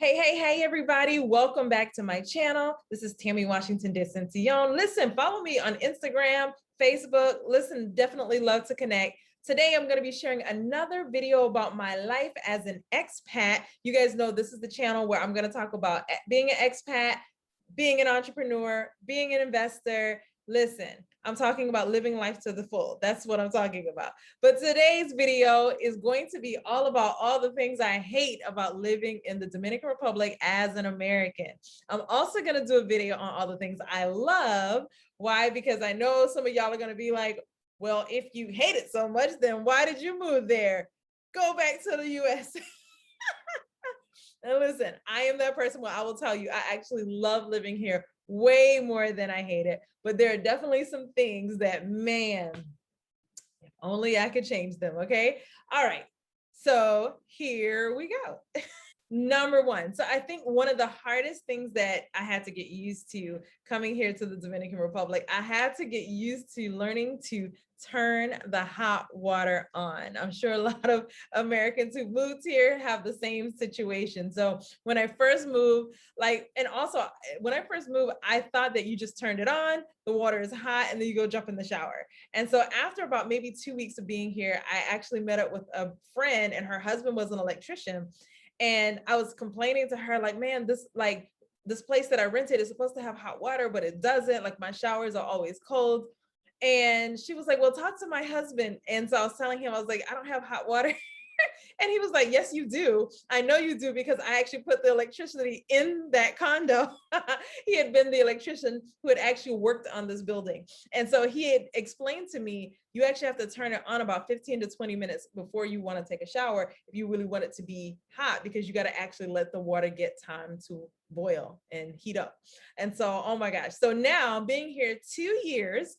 Hey, everybody. Welcome back to my channel. This is Tammy Washington de Sencion. Listen, follow me on Instagram, Facebook. Listen, definitely love to connect. Today, I'm going to be sharing another video about my life as an expat. You guys know this is the channel where I'm going to talk about being an expat, being an entrepreneur, being an investor. Listen, I'm talking about living life to the full. That's what I'm talking about. But today's video is going to be all about all the things I hate about living in the Dominican Republic as an American. I'm also going to do a video on all the things I love. Why? Because I know some of y'all are going to be like, well, if you hate it so much, then why did you move there? Go back to the US. And listen, I am that person where I will tell you, I actually love living here way more than I hate it. But there are definitely some things that, man, if only I could change them. Okay. All right. So here we go. Number one. So I think one of the hardest things that I had to get used to coming here to the Dominican Republic, I had to get used to learning to turn the hot water on. I'm sure a lot of Americans who moved here have the same situation. So when I first moved, and also when I first moved, I thought that you just turned it on, the water is hot, and then you go jump in the shower. And so after about maybe 2 weeks of being here, I actually met up with a friend and her husband was an electrician. And I was complaining to her, like, man, this place that I rented is supposed to have hot water, but it doesn't. Like, my showers are always cold. And she was like, well, talk to my husband. And so I was telling him, I was like, I don't have hot water. And he was like, yes, you do. I know you do because I actually put the electricity in that condo. He had been the electrician who had actually worked on this building. And so he had explained to me, you actually have to turn it on about 15 to 20 minutes before you want to take a shower if you really want it to be hot, because you got to actually let the water get time to boil and heat up. And so, oh my gosh. So now being here 2 years,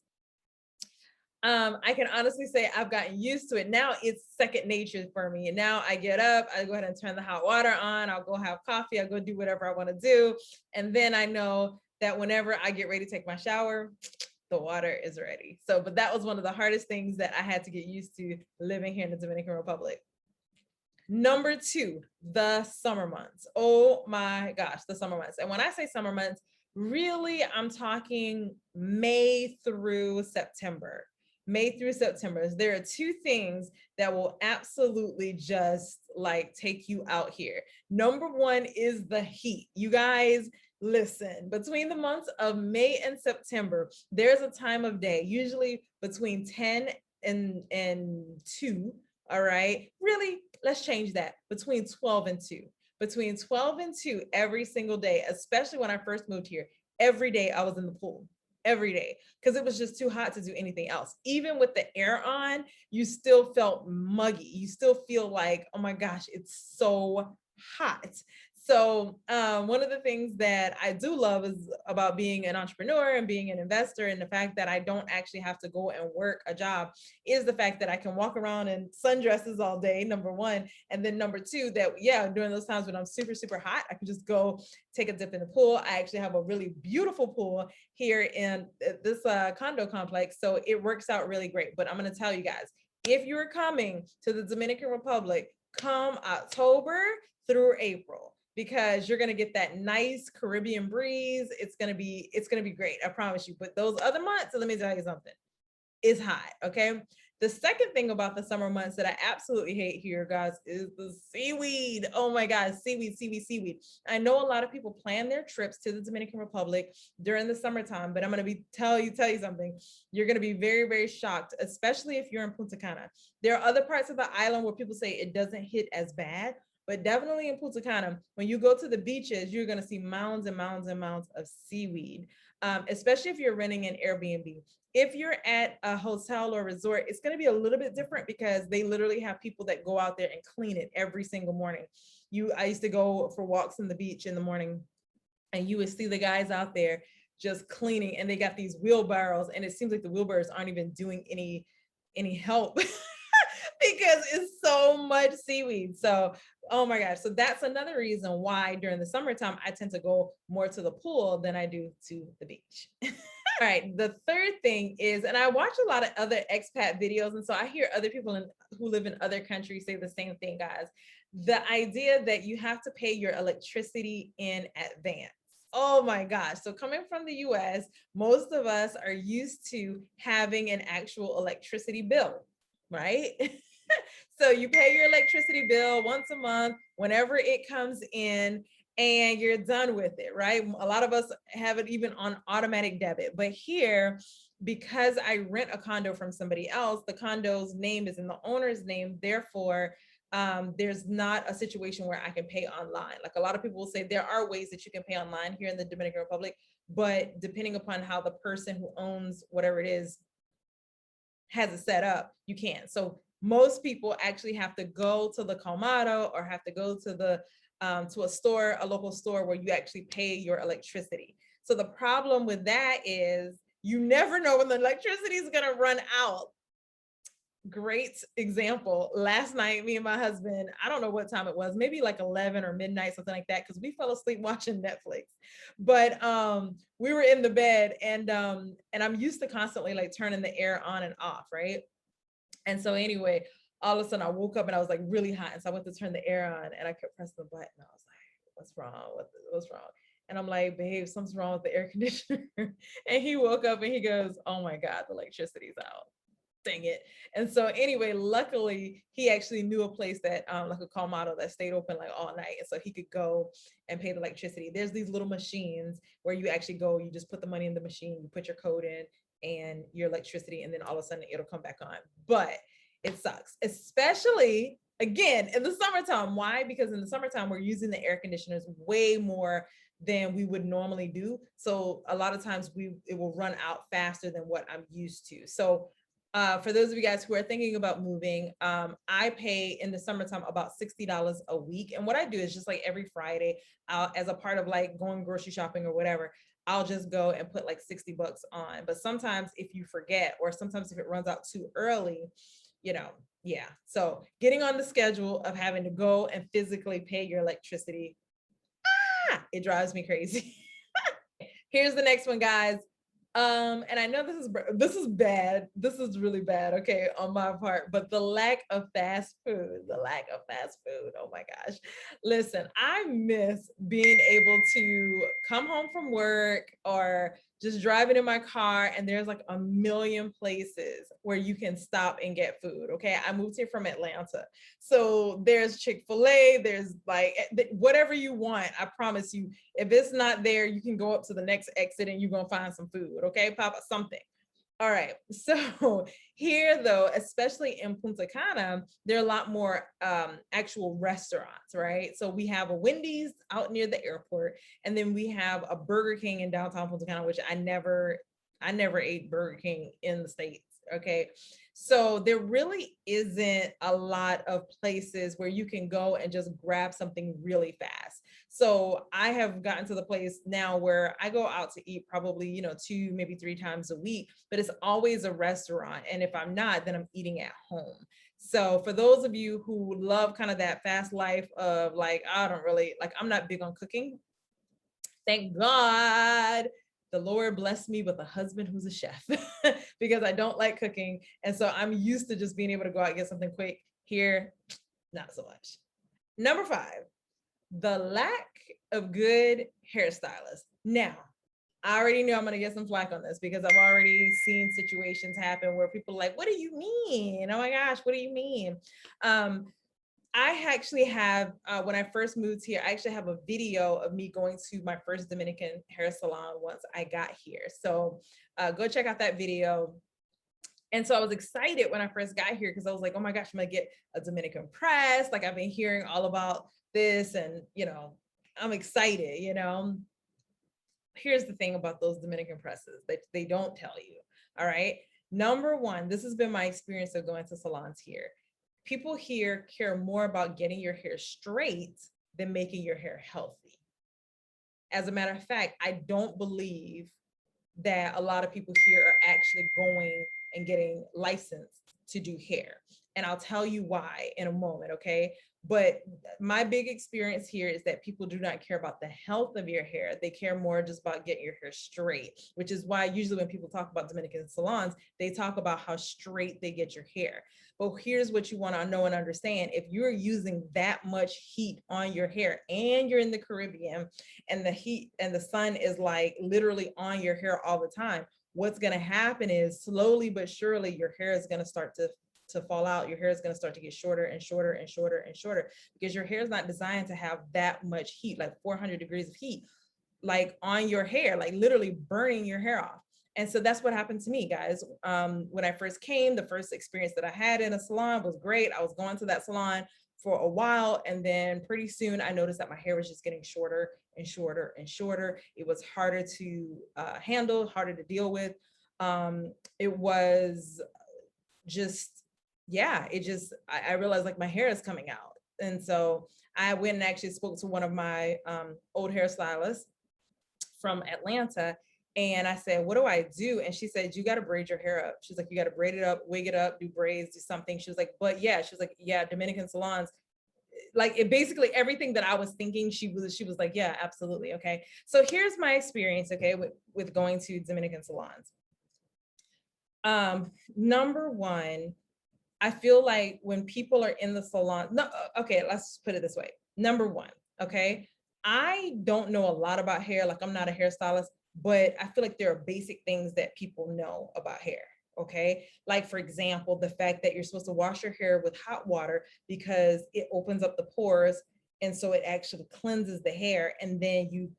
I can honestly say I've gotten used to it. Now it's second nature for me. And now I get up, I go ahead and turn the hot water on. I'll go have coffee. I'll go do whatever I want to do. And then I know that whenever I get ready to take my shower, the water is ready. So, but that was one of the hardest things that I had to get used to living here in the Dominican Republic. Number two, the summer months. Oh my gosh, the summer months. And when I say summer months, really, I'm talking May through September. May through September. There are two things that will absolutely just like take you out here. Number one is the heat. You guys, listen, between the months of May and September, there's a time of day, usually between 10 and 2. All right. Really, let's change that. Between 12 and 2. Between 12 and 2 every single day, especially when I first moved here. Every day I was in the pool. Every day, because it was just too hot to do anything else. Even with the air on, you still felt muggy. You still feel like, oh my gosh, it's so hot. So one of the things that I do love is about being an entrepreneur and being an investor, and the fact that I don't actually have to go and work a job, is the fact that I can walk around in sundresses all day, number one. And then number two, that, yeah, during those times when I'm super, super hot, I can just go take a dip in the pool. I actually have a really beautiful pool here in this condo complex. So it works out really great. But I'm going to tell you guys, if you're coming to the Dominican Republic, come October through April, because you're going to get that nice Caribbean breeze. It's going to be great. I promise you. But those other months, let me tell you something, it's hot. Okay. The second thing about the summer months that I absolutely hate here, guys, is the seaweed. Oh my God, seaweed. I know a lot of people plan their trips to the Dominican Republic during the summertime, but I'm going to tell you something. You're going to be very, very shocked, especially if you're in Punta Cana. There are other parts of the island where people say it doesn't hit as bad, but definitely in Punta Cana, when you go to the beaches, you're going to see mounds and mounds and mounds of seaweed, especially if you're renting an Airbnb. If you're at a hotel or resort, it's going to be a little bit different, because they literally have people that go out there and clean it every single morning. I used to go for walks in the beach in the morning, and you would see the guys out there just cleaning, and they got these wheelbarrows, and it seems like the wheelbarrows aren't even doing any help because it's so much seaweed. So, oh my gosh. So that's another reason why during the summertime, I tend to go more to the pool than I do to the beach. All right. The third thing is, and I watch a lot of other expat videos, and so I hear other people who live in other countries say the same thing, guys. the idea that you have to pay your electricity in advance. Oh my gosh. So coming from the US, most of us are used to having an actual electricity bill, right? So you pay your electricity bill once a month, whenever it comes in, and you're done with it, right? A lot of us have it even on automatic debit. But here, because I rent a condo from somebody else, the condo's name is in the owner's name. Therefore, there's not a situation where I can pay online. Like a lot of people will say there are ways that you can pay online here in the Dominican Republic, but depending upon how the person who owns whatever it is has it set up, you can't. So most people actually have to go to the colmado or have to go to a store, a local store where you actually pay your electricity. So the problem with that is you never know when the electricity is going to run out. Great example. Last night, me and my husband, I don't know what time it was, maybe like 11 or midnight, something like that, because we fell asleep watching Netflix. But we were in the bed, and I'm used to constantly like turning the air on and off, right? And so anyway, all of a sudden I woke up and I was like really hot. And so I went to turn the air on and I kept pressing the button. I was like, what's wrong? What's wrong? And I'm like, babe, something's wrong with the air conditioner. And he woke up and he goes, oh my God, the electricity's out. Dang it. And so anyway, luckily he actually knew a place that like a colmado that stayed open like all night. And so he could go and pay the electricity. There's these little machines where you actually go, you just put the money in the machine, you put your code in and your electricity, and then all of a sudden it'll come back on. But it sucks, especially again in the summertime. Why? Because in the summertime we're using the air conditioners way more than we would normally do. So a lot of times it will run out faster than what I'm used to. So for those of you guys who are thinking about moving, I pay in the summertime about $60 a week. And what I do is just like every Friday, as a part of like going grocery shopping or whatever, I'll just go and put like 60 bucks on. But sometimes if you forget, or sometimes if it runs out too early, yeah. So getting on the schedule of having to go and physically pay your electricity, it drives me crazy. Here's the next one, guys. And I know this is bad. This is really bad, okay, on my part, but the lack of fast food, oh my gosh. Listen, I miss being able to come home from work or just driving in my car and there's like a million places where you can stop and get food, okay? I moved here from Atlanta. So there's Chick-fil-A, there's like whatever you want, I promise you. If it's not there, you can go up to the next exit and you're gonna find some food, okay? Pop up something. All right, so here though, especially in Punta Cana, there are a lot more actual restaurants, right? So we have a Wendy's out near the airport, and then we have a Burger King in downtown Punta Cana, which I never ate Burger King in the States, okay? So there really isn't a lot of places where you can go and just grab something really fast. So I have gotten to the place now where I go out to eat probably, 2, maybe 3 times a week, but it's always a restaurant. And if I'm not, then I'm eating at home. So for those of you who love kind of that fast life of like, I'm not big on cooking. Thank God the Lord blessed me with a husband who's a chef because I don't like cooking. And so I'm used to just being able to go out and get something quick. Here, not so much. Number 5, the lack of good hairstylists. Now, I already knew I'm going to get some flack on this because I've already seen situations happen where people are like, what do you mean? Oh my gosh, what do you mean? I actually have, when I first moved here, I actually have a video of me going to my first Dominican hair salon once I got here. So go check out that video. And so I was excited when I first got here because I was like, oh my gosh, I'm gonna get a Dominican press. Like I've been hearing all about this and, I'm excited, Here's the thing about those Dominican presses, they don't tell you, all right? Number 1, this has been my experience of going to salons here. People here care more about getting your hair straight than making your hair healthy. As a matter of fact, I don't believe that a lot of people here are actually going and getting licensed to do hair. And I'll tell you why in a moment, okay? But my big experience here is that people do not care about the health of your hair. They care more just about getting your hair straight, which is why usually when people talk about Dominican salons, they talk about how straight they get your hair. But here's what you want to know and understand. If you're using that much heat on your hair and you're in the Caribbean and the heat and the sun is like literally on your hair all the time, what's going to happen is slowly but surely your hair is going to start to fall out. Your hair is going to start to get shorter and shorter and shorter and shorter, because your hair is not designed to have that much heat, like 400 degrees of heat, like on your hair, like literally burning your hair off. And so that's what happened to me, guys. When I first came, the first experience that I had in a salon was great. I was going to that salon for a while, and then pretty soon I noticed that my hair was just getting shorter and shorter and shorter. It was harder to handle, harder to deal with. It was just, yeah, I realized like my hair is coming out. And so I went and actually spoke to one of my old hairstylists from Atlanta. And I said, what do I do? And she said, you got to braid your hair up. She's like, you got to braid it up, wig it up, do braids, do something. She was like, but yeah, she was like, yeah, Dominican salons, like it basically everything that I was thinking, she was like, yeah, absolutely. Okay. So here's my experience, okay, with going to Dominican salons. Number one, I feel like when people are in the salon, no, okay, let's put it this way. Number one, okay, I don't know a lot about hair. Like I'm not a hairstylist, but I feel like there are basic things that people know about hair. Okay. Like for example, the fact that you're supposed to wash your hair with hot water because it opens up the pores. And so it actually cleanses the hair. And then you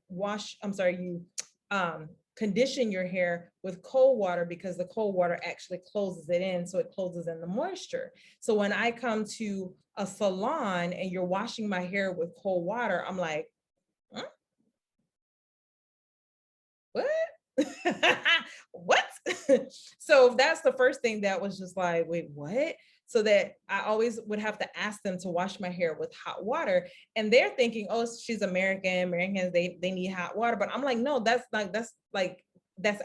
condition your hair with cold water because the cold water actually closes it in. So it closes in the moisture. So when I come to a salon and you're washing my hair with cold water, I'm like, huh? What? What? So that's the first thing that was just like, wait, what? So that I always would have to ask them to wash my hair with hot water. And they're thinking, oh, she's American. Americans, they need hot water. But I'm like, no, that's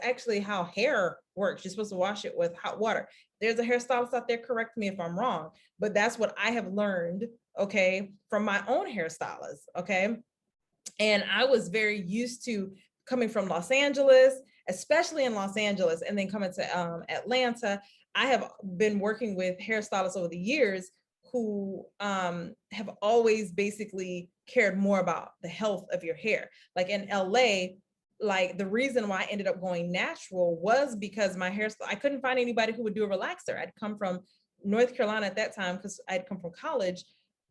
actually how hair works. You're supposed to wash it with hot water. There's a hairstylist out there, correct me if I'm wrong, but that's what I have learned, okay, from my own hairstylist, okay? And I was very used to coming from Los Angeles, especially in Los Angeles, and then coming to Atlanta. I have been working with hairstylists over the years who have always basically cared more about the health of your hair. Like in LA, like the reason why I ended up going natural was because my hairstyle, I couldn't find anybody who would do a relaxer. I'd come from North Carolina at that time because I'd come from college,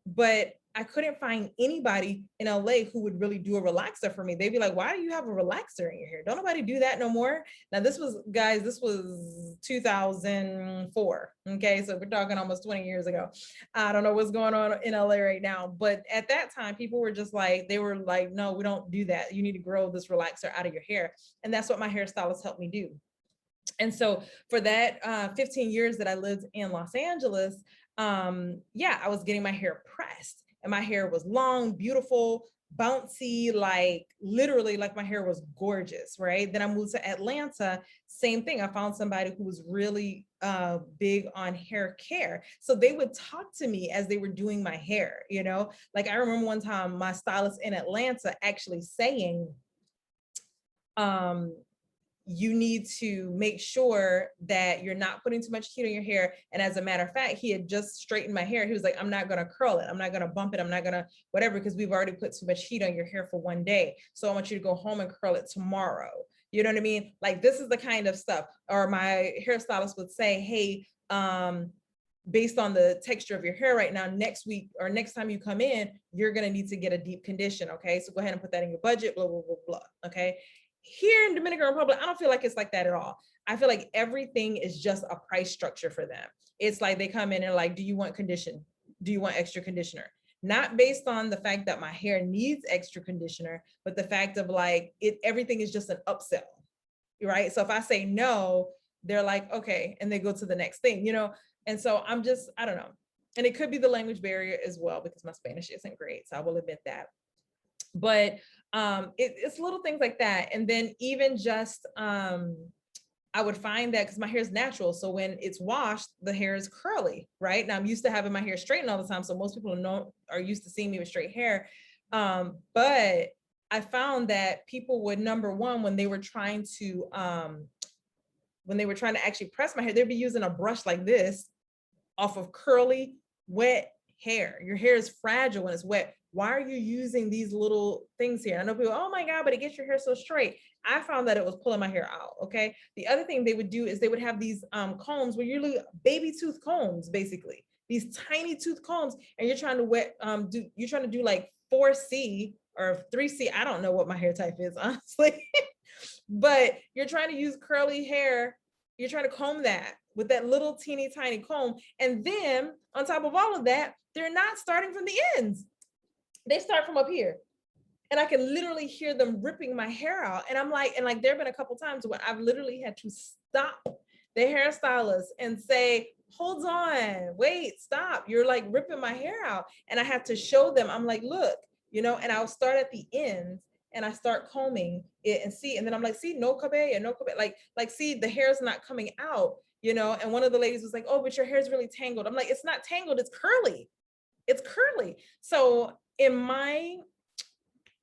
but I couldn't find anybody in LA who would really do a relaxer for me. They'd be like, why do you have a relaxer in your hair? Don't nobody do that no more. Now this was, guys, this was 2004. Okay, so we're talking almost 20 years ago. I don't know what's going on in LA right now, but at that time, people were just like, they were like, no, we don't do that. You need to grow this relaxer out of your hair. And that's what my hairstylist helped me do. And so for that 15 years that I lived in Los Angeles, yeah, I was getting my hair pressed and my hair was long, beautiful, bouncy, like literally like my hair was gorgeous, right? Then I moved to Atlanta, same thing. I found somebody who was really big on hair care. So they would talk to me as they were doing my hair, you know? Like I remember one time my stylist in Atlanta actually saying, you need to make sure that you're not putting too much heat on your hair. And as a matter of fact, he had just straightened my hair. He was like, I'm not going to curl it. I'm not going to bump it. I'm not going to whatever, because we've already put too much heat on your hair for one day. So I want you to go home and curl it tomorrow. You know what I mean? Like, this is the kind of stuff. Or my hairstylist would say, hey, based on the texture of your hair right now, next week or next time you come in, you're going to need to get a deep condition. Okay. So go ahead and put that in your budget, blah, blah, blah, blah. Okay. Here in Dominican Republic, I don't feel like it's like that at all. I feel like everything is just a price structure for them. It's like they come in and like, do you want condition? Do you want extra conditioner? Not based on the fact that my hair needs extra conditioner, but the fact of like, everything is just an upsell, right? So if I say no, they're like, okay, and they go to the next thing, you know? And so I don't know. And it could be the language barrier as well, because my Spanish isn't great. So I will admit that. But it's little things like that. And then even just, I I would find that because my hair is natural. So when it's washed, the hair is curly, right? Now I'm used to having my hair straightened all the time. So most people are used to seeing me with straight hair. But I found that people would, number one, when they were trying to actually press my hair, they'd be using a brush like this off of curly, wet hair. Your hair is fragile when it's wet. Why are you using these little things here? I know people, oh my God, but it gets your hair so straight. I found that it was pulling my hair out, okay? The other thing they would do is they would have these combs where you're baby tooth combs, basically. These tiny tooth combs, and you're trying to do like 4C or 3C. I don't know what my hair type is, honestly. But you're trying to use curly hair. You're trying to comb that with that little teeny tiny comb. And then on top of all of that, they're not starting from the ends. They start from up here. And I can literally hear them ripping my hair out. And I'm like, there have been a couple times where I've literally had to stop the hairstylist and say, hold on, wait, stop. You're like ripping my hair out. And I have to show them, I'm like, look, and I'll start at the ends and I start combing it and see, and then I'm like, see, no cabello, no cabello, like, see, the hair's not coming out, and one of the ladies was like, oh, but your hair's really tangled. I'm like, it's not tangled, it's curly. It's curly. So in my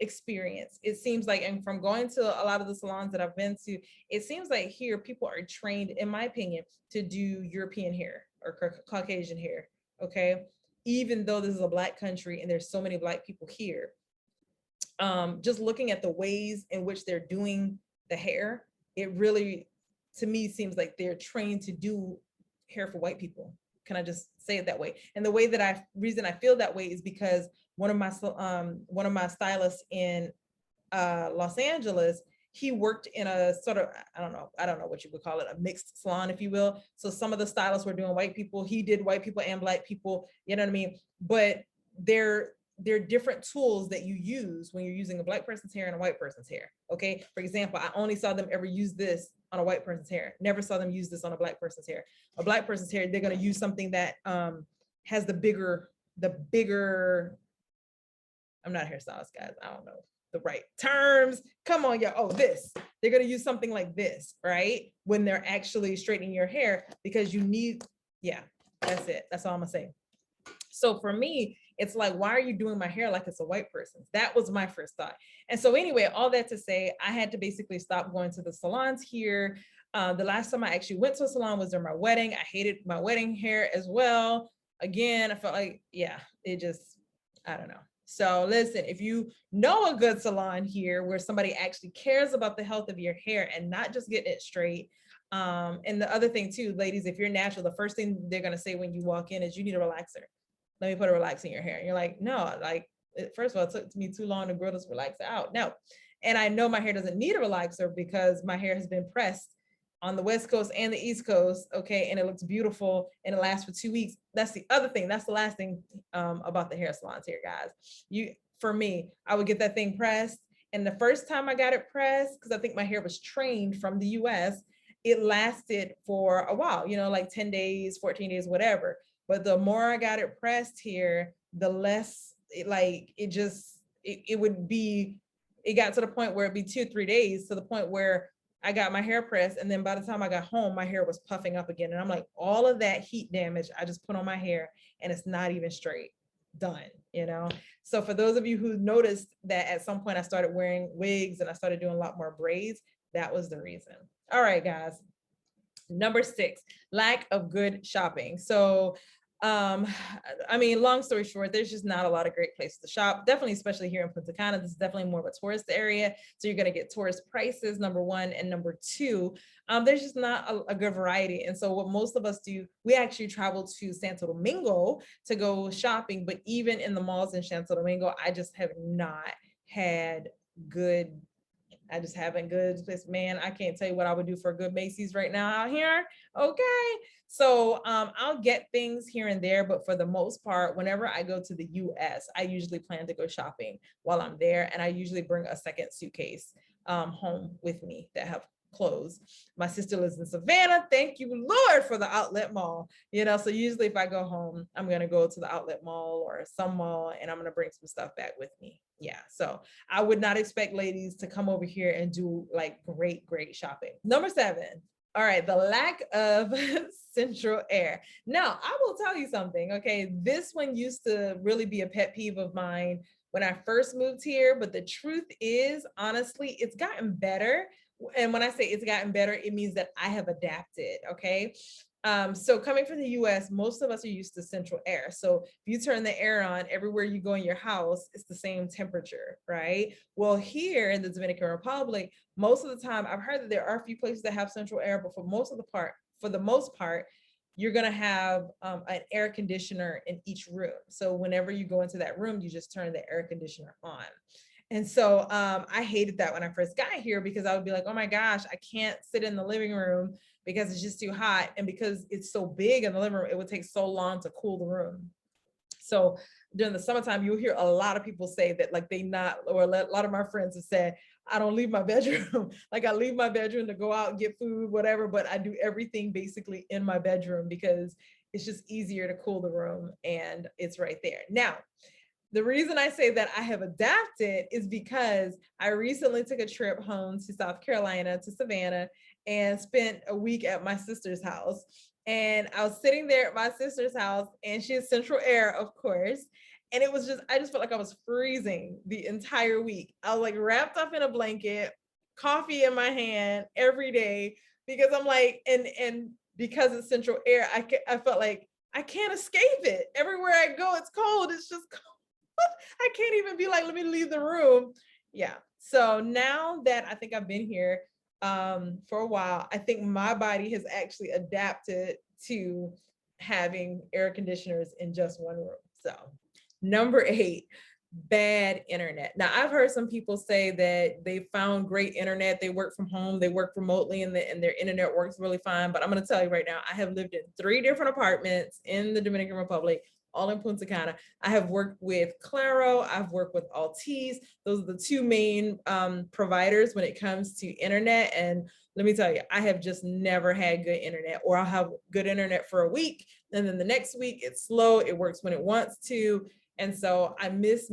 experience, it seems like, and from going to a lot of the salons that I've been to, it seems like here people are trained, in my opinion, to do European hair or Caucasian hair, okay? Even though this is a Black country and there's so many Black people here, just looking at the ways in which they're doing the hair, it really, to me, seems like they're trained to do hair for white people. Can I just say it that way? And the way that reason I feel that way is because one of my stylists in Los Angeles, he worked in a sort of, I don't know what you would call it, a mixed salon, if you will. So some of the stylists were doing white people. He did white people and Black people, you know what I mean? But there are different tools that you use when you're using a Black person's hair and a white person's hair, okay? For example, I only saw them ever use this on a white person's hair. Never saw them use this on a Black person's hair. A Black person's hair, they're gonna use something that has the bigger, I'm not a hairstylist, guys. I don't know the right terms. Come on, y'all. Oh, this. They're going to use something like this, right? When they're actually straightening your hair, because you need, yeah, that's it. That's all I'm going to say. So for me, it's like, why are you doing my hair like it's a white person's? That was my first thought. And so anyway, all that to say, I had to basically stop going to the salons here. The last time I actually went to a salon was during my wedding. I hated my wedding hair as well. Again, I felt like, yeah, it just, I don't know. So listen, if you know a good salon here where somebody actually cares about the health of your hair and not just getting it straight. And the other thing too, ladies, if you're natural, the first thing they're going to say when you walk in is you need a relaxer. Let me put a relaxer in your hair. And you're like, no, like, first of all, it took me too long to grow this relaxer out. No. And I know my hair doesn't need a relaxer because my hair has been pressed on the West Coast and the East Coast, okay, and it looks beautiful and it lasts for 2 weeks. That's the other thing. That's the last thing about the hair salons here, guys. For me, I would get that thing pressed, and the first time I got it pressed, because I think my hair was trained from the US, it lasted for a while, like 10 days, 14 days, whatever. But the more I got it pressed here, the less it got to the point where it'd be 2 or 3 days, to the point where I got my hair pressed, and then by the time I got home, my hair was puffing up again. And I'm like, all of that heat damage I just put on my hair, and it's not even straight. Done, So for those of you who noticed that at some point I started wearing wigs and I started doing a lot more braids, that was the reason. All right, guys. Number 6, lack of good shopping. So I mean, long story short, there's just not a lot of great places to shop, definitely, especially here in Punta Cana. This is definitely more of a tourist area. So you're going to get tourist prices, number 1. And number 2, there's just not a good variety. And so what most of us do, we actually travel to Santo Domingo to go shopping. But even in the malls in Santo Domingo, I just have not had good man. I can't tell you what I would do for a good Macy's right now out here. Okay. So I'll get things here and there, but for the most part, whenever I go to the US, I usually plan to go shopping while I'm there. And I usually bring a second suitcase home with me that have clothes. My sister lives in Savannah. Thank you, Lord, for the outlet mall. So usually if I go home, I'm going to go to the outlet mall or some mall, and I'm going to bring some stuff back with me. Yeah. So I would not expect ladies to come over here and do like great shopping. Number 7, All right, the lack of central air. Now, I will tell you something, okay? This one used to really be a pet peeve of mine when I first moved here, but the truth is, honestly, it's gotten better. And when I say it's gotten better, it means that I have adapted, okay? So coming from the US, most of us are used to central air. So if you turn the air on, everywhere you go in your house, it's the same temperature, right? Well, here in the Dominican Republic, most of the time, I've heard that there are a few places that have central air, but for the most part, you're gonna have an air conditioner in each room. So whenever you go into that room, you just turn the air conditioner on. And so I hated that when I first got here because I would be like, oh my gosh, I can't sit in the living room because it's just too hot. And because it's so big in the living room, it would take so long to cool the room. So during the summertime, you'll hear a lot of people say that like or a lot of my friends have said, I don't leave my bedroom. Like I leave my bedroom to go out and get food, whatever, but I do everything basically in my bedroom because it's just easier to cool the room and it's right there. Now, the reason I say that I have adapted is because I recently took a trip home to South Carolina, to Savannah, and spent a week at my sister's house. And I was sitting there at my sister's house and she has central air, of course. And it was I just felt like I was freezing the entire week. I was like wrapped up in a blanket, coffee in my hand every day because I'm like, and because it's central air, I felt like I can't escape it. Everywhere I go, it's cold. It's just cold. I can't even be like, let me leave the room. Yeah. So now that I think I've been here for a while, I think my body has actually adapted to having air conditioners in just one room. So number 8, bad internet. Now I've heard some people say that they found great internet. They work from home, they work remotely, and their internet works really fine. But I'm going to tell you right now, I have lived in 3 different apartments in the Dominican Republic, all in Punta Cana. I have worked with Claro, I've worked with Altice. Those are the 2 main providers when it comes to internet. And let me tell you, I have just never had good internet, or I'll have good internet for a week, and then the next week it's slow, it works when it wants to. And so I miss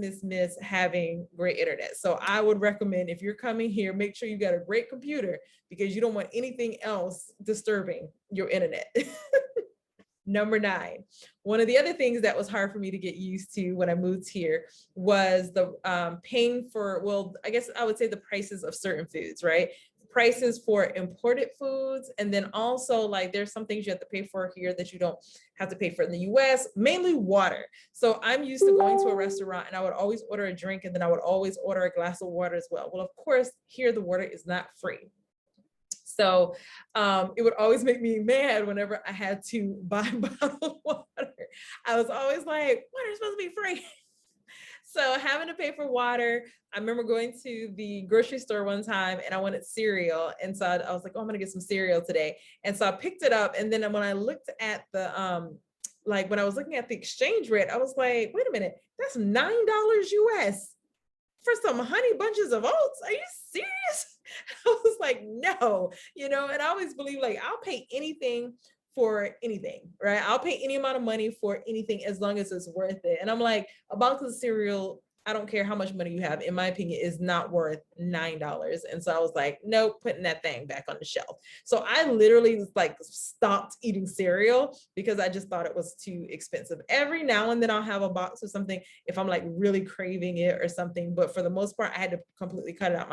having great internet. So I would recommend, if you're coming here, make sure you got a great computer because you don't want anything else disturbing your internet. Number 9, one of the other things that was hard for me to get used to when I moved here was the paying for, well, I guess I would say the prices of certain foods, right? Prices for imported foods. And then also like there's some things you have to pay for here that you don't have to pay for in the US, mainly water. So I'm used to going to a restaurant and I would always order a drink and then I would always order a glass of water as well. Well, of course, here the water is not free. So it would always make me mad whenever I had to buy bottled water. I was always like, water is supposed to be free. So having to pay for water, I remember going to the grocery store one time and I wanted cereal. And so I was like, oh, I'm gonna get some cereal today. And so I picked it up. And then when I looked at the, like when I was looking at the exchange rate, I was like, wait a minute, that's $9 US for some honey bunches of oats. Are you serious? I was like, no, and I always believe like I'll pay anything for anything, right? I'll pay any amount of money for anything as long as it's worth it. And I'm like, a box of cereal, I don't care how much money you have, in my opinion, is not worth $9. And so I was like, nope, putting that thing back on the shelf. So I literally like stopped eating cereal because I just thought it was too expensive. Every now and then I'll have a box of something if I'm like really craving it or something. But for the most part, I had to completely cut it out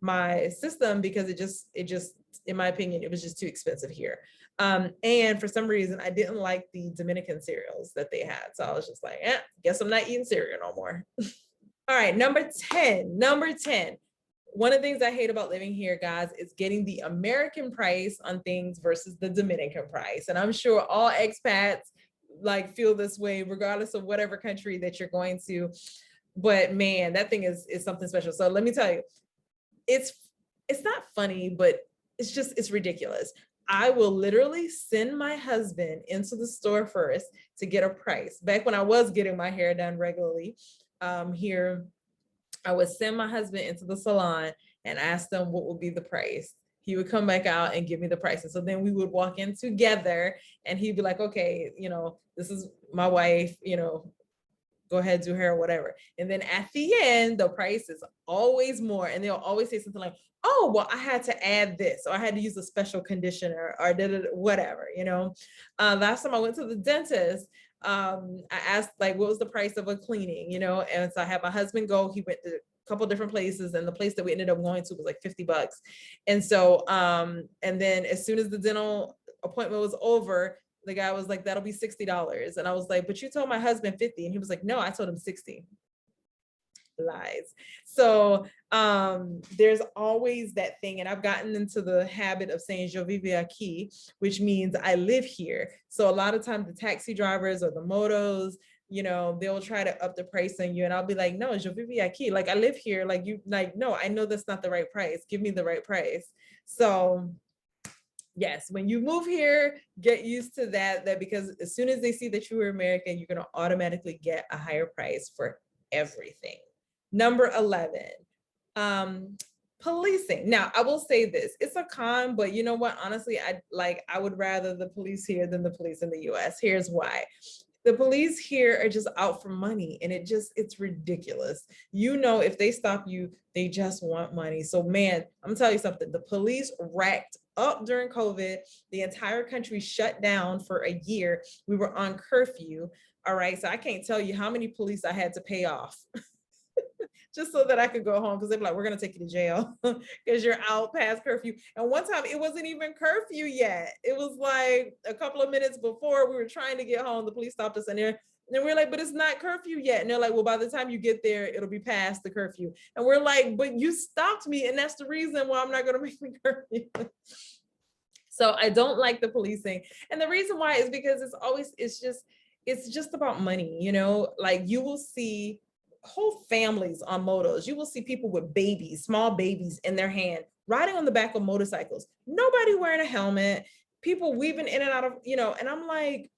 my system because it just, in my opinion, it was just too expensive here. And for some reason, I didn't like the Dominican cereals that they had. So I was just like, guess I'm not eating cereal no more. All right, number 10. One of the things I hate about living here, guys, is getting the American price on things versus the Dominican price. And I'm sure all expats like feel this way, regardless of whatever country that you're going to. But man, that thing is something special. So let me tell you, it's not funny, but it's ridiculous. I will literally send my husband into the store first to get a price. Back when I was getting my hair done regularly here, I would send my husband into the salon and ask them what would be the price. He would come back out and give me the price. And so then we would walk in together and he'd be like, okay, this is my wife, go ahead, do hair, whatever. And then at the end, the price is always more. And they'll always say something like, oh, well, I had to add this, or I had to use a special conditioner, or whatever, you know. Last time I went to the dentist, I asked like, what was the price of a cleaning, you know? And so I had my husband go, he went to a couple different places, and the place that we ended up going to was like $50. And so, and then as soon as the dental appointment was over, the guy was like, that'll be $60. And I was like, but you told my husband 50. And he was like, no, I told him 60. Lies. So there's always that thing. And I've gotten into the habit of saying je vis aquí, which means I live here. So a lot of times the taxi drivers or the motos, you know, they'll try to up the price on you. And I'll be like, no, je vis aquí. Like, I live here. Like, you, like, no, I know that's not the right price. Give me the right price. So yes, when you move here, get used to that, because as soon as they see that you are American, you're going to automatically get a higher price for everything. Number 11, policing. Now, I will say this, it's a con, but you know what? Honestly, I would rather the police here than the police in the US. Here's why. The police here are just out for money, and it's ridiculous. You know, if they stop you, they just want money. So man, I'm gonna tell you something. The police racked up during COVID. The entire country shut down for a year. We were on curfew. All right. So I can't tell you how many police I had to pay off just so that I could go home, because they'd be like, we're going to take you to jail because you're out past curfew. And one time it wasn't even curfew yet. It was like a couple of minutes before we were trying to get home. The police stopped us in there. And we're like, but it's not curfew yet. And they're like, well, by the time you get there, it'll be past the curfew. And we're like, but you stopped me. And that's the reason why I'm not going to make me curfew. So I don't like the policing. And the reason why is because it's just about money. You know, like you will see whole families on motos. You will see people with babies, small babies in their hand, riding on the back of motorcycles, nobody wearing a helmet, people weaving in and out of, you know, and I'm like,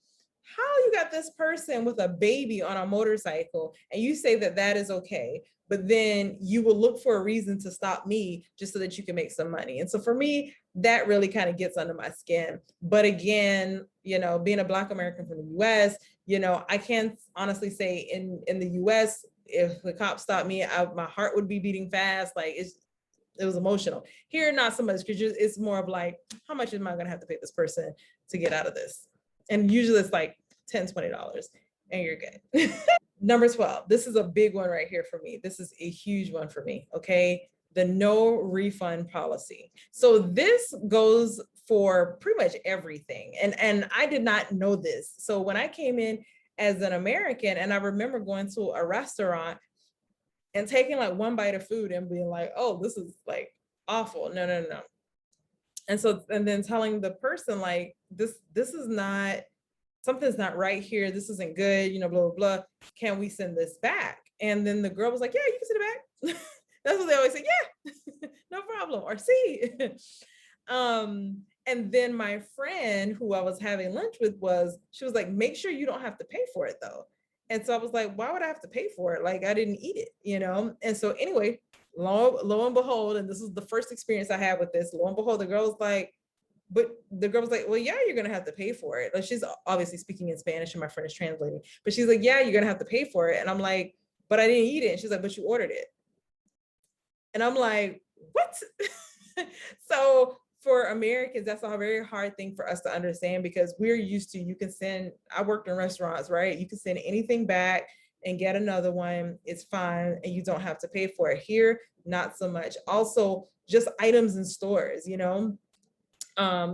how you got this person with a baby on a motorcycle and you say that that is okay, but then you will look for a reason to stop me just so that you can make some money. And so for me, that really kind of gets under my skin. But again, you know, being a Black American from the US, you know, I can't honestly say in the US, if the cops stopped me, my heart would be beating fast. Like it was emotional. Here, not so much, because it's more of like, how much am I going to have to pay this person to get out of this? And usually it's like $10, $20 and you're good. Number 12, this is a big one right here for me. This is a huge one for me, okay? The no refund policy. So this goes for pretty much everything. And I did not know this. So when I came in as an American, and I remember going to a restaurant and taking like one bite of food and being like, oh, this is like awful. No, no, no. And so, and then telling the person like, this is not, something's not right here. This isn't good, you know, blah, blah, blah. Can we send this back? And then the girl was like, yeah, you can send it back. That's what they always say. Yeah, no problem. Or see. And then my friend who I was having lunch with she was like, make sure you don't have to pay for it though. And so I was like, why would I have to pay for it? Like I didn't eat it, you know? And so anyway, lo and behold, and this is the first experience I had with this, lo and behold, the girl was like, well, yeah, you're going to have to pay for it. Like she's obviously speaking in Spanish and my friend is translating, but she's like, yeah, you're going to have to pay for it. And I'm like, but I didn't eat it. And she's like, but you ordered it. And I'm like, what? So for Americans, that's a very hard thing for us to understand, because we're used to, I worked in restaurants, right? You can send anything back and get another one. It's fine. And you don't have to pay for it. Here, not so much. Also, just items in stores, you know,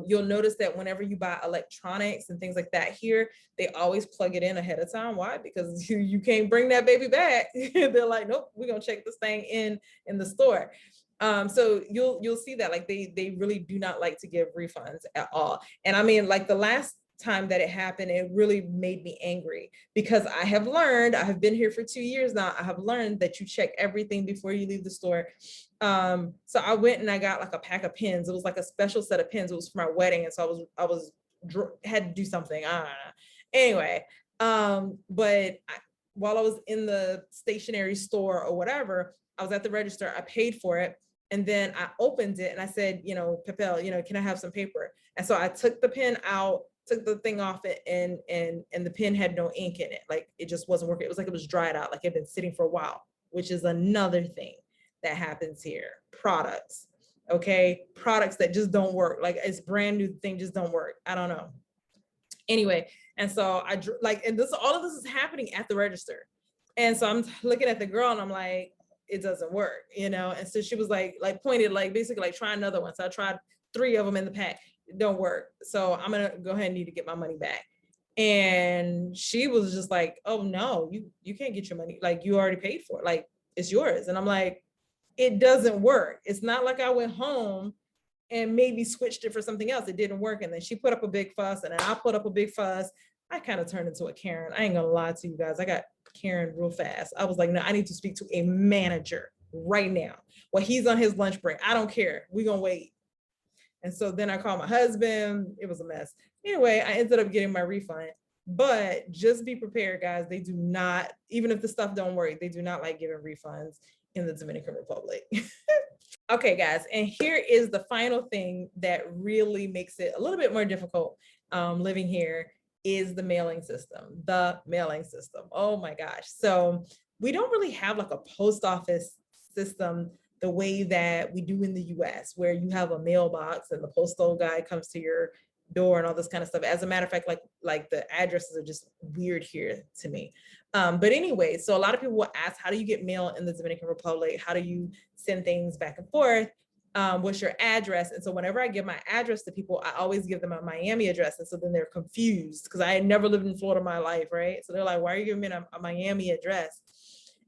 you'll notice that whenever you buy electronics and things like that here, they always plug it in ahead of time. Why? Because you can't bring that baby back. They're like, nope, we're gonna check this thing in the store. So you'll see that like they really do not like to give refunds at all. And I mean, like the last time that it happened, it really made me angry, because I have been here for 2 years now. I have learned that you check everything before you leave the store. So I went and I got like a pack of pens. It was like a special set of pens. It was for my wedding. And so had to do something. I don't know. Anyway, while I was in the stationery store or whatever, I was at the register, I paid for it. And then I opened it and I said, you know, Pepel, you know, can I have some paper? And so I took the pen out took the thing off it, and the pen had no ink in it. Like it just wasn't working. It was like it was dried out, like it had been sitting for a while, which is another thing that happens here. Products, okay? Products that just don't work. Like it's brand new thing, just don't work. I don't know. Anyway, and so I like, and this, all of this is happening at the register. And so I'm looking at the girl and I'm like, it doesn't work, you know? And so she was like pointed, like basically like try another one. So I tried 3 of them in the pack. It don't work. So I'm gonna go ahead and need to get my money back. And she was just like, oh no, you can't get your money. Like you already paid for it. Like it's yours. And I'm like, it doesn't work. It's not like I went home and maybe switched it for something else. It didn't work. And then she put up a big fuss and then I put up a big fuss. I kind of turned into a Karen. I ain't gonna lie to you guys. I got Karen real fast. I was like, no, I need to speak to a manager right now. Well, he's on his lunch break. I don't care. We're gonna wait. And so then I called my husband. It was a mess. Anyway, I ended up getting my refund. But just be prepared, guys. They do not, even if the stuff don't work, they do not like giving refunds in the Dominican Republic. Okay, guys, and here is the final thing that really makes it a little bit more difficult living here is the mailing system. The mailing system. Oh my gosh. So we don't really have like a post office system the way that we do in the US, where you have a mailbox and the postal guy comes to your door and all this kind of stuff. As a matter of fact, like the addresses are just weird here to me. But anyway, so a lot of people will ask, how do you get mail in the Dominican Republic? How do you send things back and forth? What's your address? And so whenever I give my address to people, I always give them a Miami address. And so then they're confused because I had never lived in Florida in my life, right? So they're like, why are you giving me a Miami address?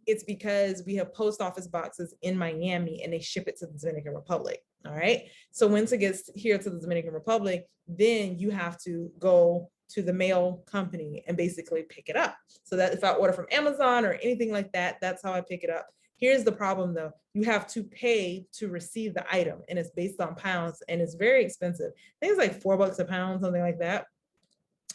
It's because we have post office boxes in Miami and they ship it to the Dominican Republic. All right. So once it gets here to the Dominican Republic, then you have to go to the mail company and basically pick it up. So that if I order from Amazon or anything like that, that's how I pick it up. Here's the problem though. You have to pay to receive the item and it's based on pounds and it's very expensive. I think it's like $4 a pound, something like that.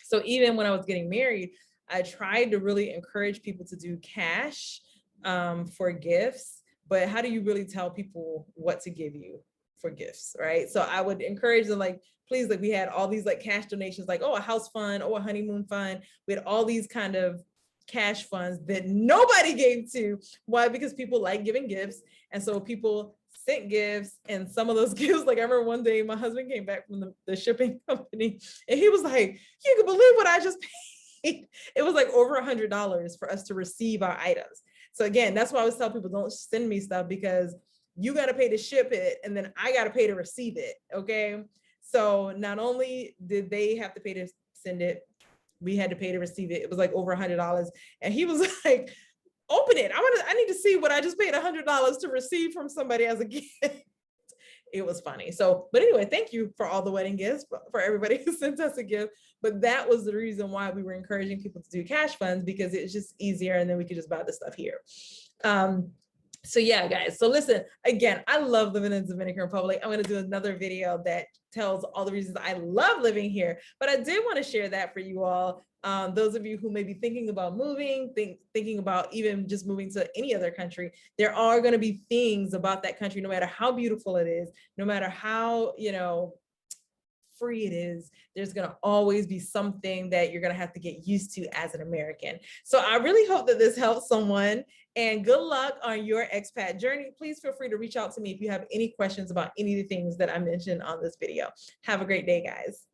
So even when I was getting married, I tried to really encourage people to do cash for gifts, but how do you really tell people what to give you for gifts, right? So I would encourage them, like, please, like we had all these like cash donations, like, oh, a house fund, oh, a honeymoon fund. We had all these kind of cash funds that nobody gave to. Why? Because people like giving gifts. And so people sent gifts and some of those gifts, like I remember one day my husband came back from the shipping company and he was like, you can believe what I just paid. It was like over $100 for us to receive our items. So again, that's why I always tell people, don't send me stuff because you got to pay to ship it and then I got to pay to receive it. Okay. So not only did they have to pay to send it, we had to pay to receive it. It was like over $100. And he was like, open it. I need to see what I just paid $100 to receive from somebody as a gift. It was funny. So, but anyway, thank you for all the wedding gifts, for everybody who sent us a gift. But that was the reason why we were encouraging people to do cash funds, because it's just easier and then we could just buy the stuff here. So yeah, guys, so listen, again, I love living in the Dominican Republic. I'm going to do another video that tells all the reasons I love living here, but I did want to share that for you all. Those of you who may be thinking about moving, thinking about even just moving to any other country, there are going to be things about that country, no matter how beautiful it is, no matter how, you know, free it is, there's going to always be something that you're going to have to get used to as an American. So I really hope that this helps someone, and good luck on your expat journey. Please feel free to reach out to me if you have any questions about any of the things that I mentioned on this video. Have a great day, guys.